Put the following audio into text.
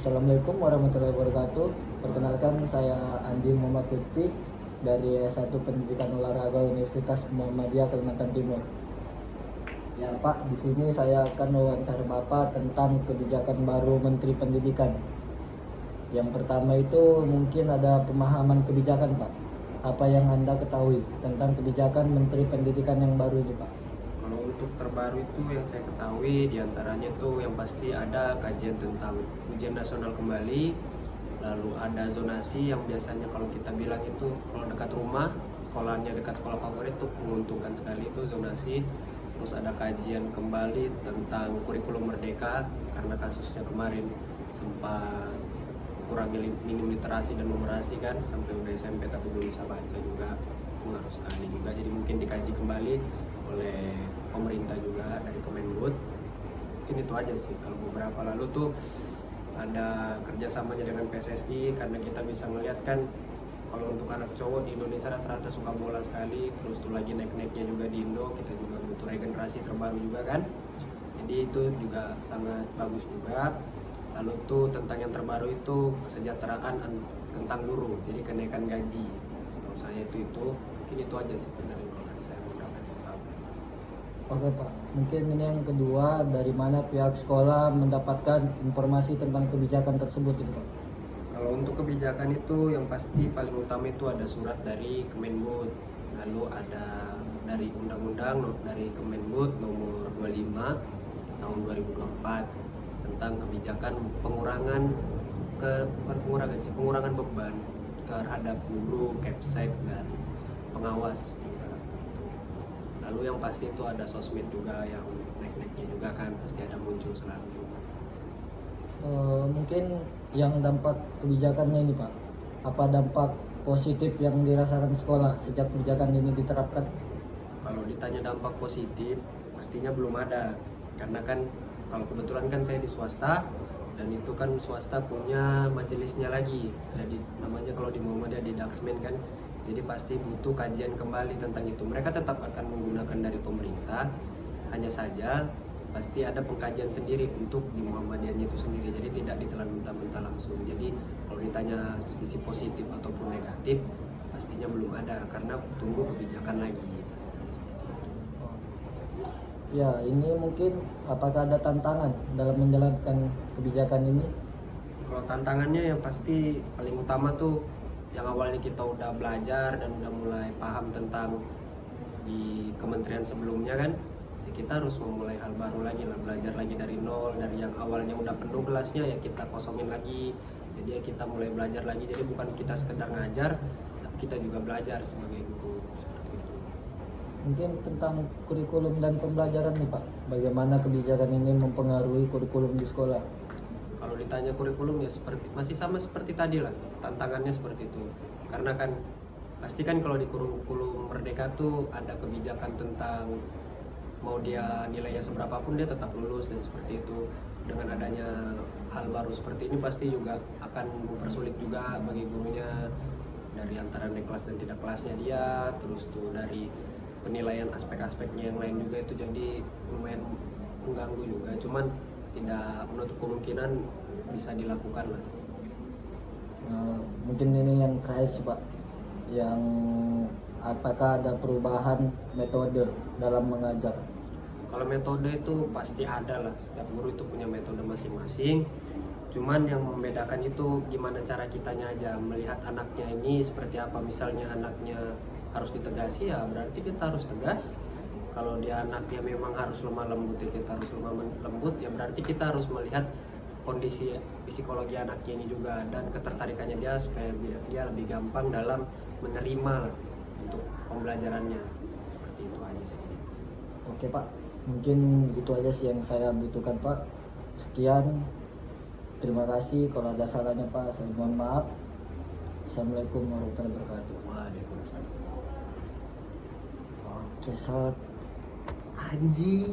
Assalamualaikum warahmatullahi wabarakatuh. Perkenalkan, saya Andi Muhammad Lutfi dari S1 Pendidikan Olahraga Universitas Muhammadiyah Kalimantan Timur. Ya Pak, di sini saya akan wawancara Bapak tentang kebijakan baru Menteri Pendidikan. Yang pertama itu mungkin ada pemahaman kebijakan Pak. Apa yang Anda ketahui tentang kebijakan Menteri Pendidikan yang baru ini Pak? Kalau untuk terbaru itu yang saya ketahui diantaranya tuh yang pasti ada kajian tentang ujian nasional kembali, lalu ada zonasi yang biasanya kalau kita bilang itu kalau dekat rumah, sekolahnya dekat sekolah favorit tuh menguntungkan sekali itu zonasi. Terus ada kajian kembali tentang kurikulum merdeka karena kasusnya kemarin sempat kurangi minim literasi dan numerasi kan sampai udah SMP tapi belum bisa baca juga pengaruh sekali juga, jadi mungkin dikaji kembali oleh pemerintah juga dari Kemendikbud. Mungkin itu aja sih. Kalau beberapa lalu tuh ada kerjasamanya dengan PSSI karena kita bisa melihat kan kalau untuk anak cowok di Indonesia rata-rata suka bola sekali, terus tuh lagi naik-naiknya juga di Indo, kita juga butuh regenerasi terbaru juga kan, jadi itu juga sangat bagus juga. Lalu tuh tentang yang terbaru itu kesejahteraan tentang guru, jadi kenaikan gaji setahu saya itu mungkin itu aja sih dari kalau saya mendapatkan tahu. Oke Pak, mungkin ini yang kedua, dari mana pihak sekolah mendapatkan informasi tentang kebijakan tersebut itu Pak? Kalau untuk kebijakan itu yang pasti paling utama itu ada surat dari Kemendikbud, lalu ada dari undang-undang dari Kemendikbud nomor 25 tahun 2024 tentang kebijakan pengurangan beban terhadap guru, Kepsek dan pengawas. Lalu yang pasti itu ada sosmed juga yang naik-naiknya juga kan pasti ada muncul selalu. Mungkin yang dampak kebijakannya ini Pak, apa dampak positif yang dirasakan sekolah sejak kebijakan ini diterapkan? Kalau ditanya dampak positif pastinya belum ada, karena kan kalau kebetulan kan saya di swasta dan itu kan swasta punya majelisnya lagi, jadi namanya kalau di Muhammadiyah di Daksmen kan, jadi pasti butuh kajian kembali tentang itu. Mereka tetap akan menggunakan dari pemerintah, hanya saja pasti ada pengkajian sendiri untuk di Muhammadiyahnya itu sendiri, jadi tidak ditelan mentah-mentah langsung. Jadi kalau ditanya sisi positif ataupun negatif pastinya belum ada karena tunggu kebijakan lagi. Ya, ini mungkin apakah ada tantangan dalam menjalankan kebijakan ini? Kalau tantangannya yang pasti paling utama tuh yang awalnya kita udah belajar dan udah mulai paham tentang di kementerian sebelumnya kan, ya kita harus memulai hal baru lagi lah, belajar lagi dari nol, dari yang awalnya udah penuh kelasnya ya kita kosongin lagi, jadi ya kita mulai belajar lagi, jadi bukan kita sekedar ngajar tapi kita juga belajar sebagai guru seperti itu. Mungkin tentang kurikulum dan pembelajaran nih Pak, bagaimana kebijakan ini mempengaruhi kurikulum di sekolah? Kalau ditanya kurikulum ya seperti masih sama seperti tadi lah, tantangannya seperti itu. Karena kan pasti kan kalau di kurikulum Merdeka tuh ada kebijakan tentang mau dia nilainya seberapa pun dia tetap lulus dan seperti itu. Dengan adanya hal baru seperti ini pasti juga akan mempersulit juga bagi gurunya dari antara naik kelas dan tidak kelasnya dia, terus tuh dari penilaian aspek-aspeknya yang lain juga itu jadi lumayan mengganggu juga. Cuman tidak menutup kemungkinan bisa dilakukan lah. Mungkin ini yang terakhir sih Pak, yang apakah ada perubahan metode dalam mengajar? Kalau metode itu pasti ada lah, setiap guru itu punya metode masing-masing. Cuman yang membedakan itu gimana cara kitanya aja melihat anaknya ini seperti apa. Misalnya anaknya harus ditegasi ya berarti kita harus tegas. Kalau dia anaknya memang harus lemah lembut ya kita harus lemah lembut, ya berarti kita harus melihat kondisi psikologi anaknya ini juga dan ketertarikannya dia supaya dia lebih gampang dalam menerima lah untuk pembelajarannya. Seperti itu aja sih. Oke Pak, mungkin itu aja sih yang saya butuhkan Pak. Sekian, terima kasih. Kalau ada salahnya Pak, saya mohon maaf. Assalamualaikum warahmatullahi wabarakatuh. Waalaikumsalam. Oke, saat anjing.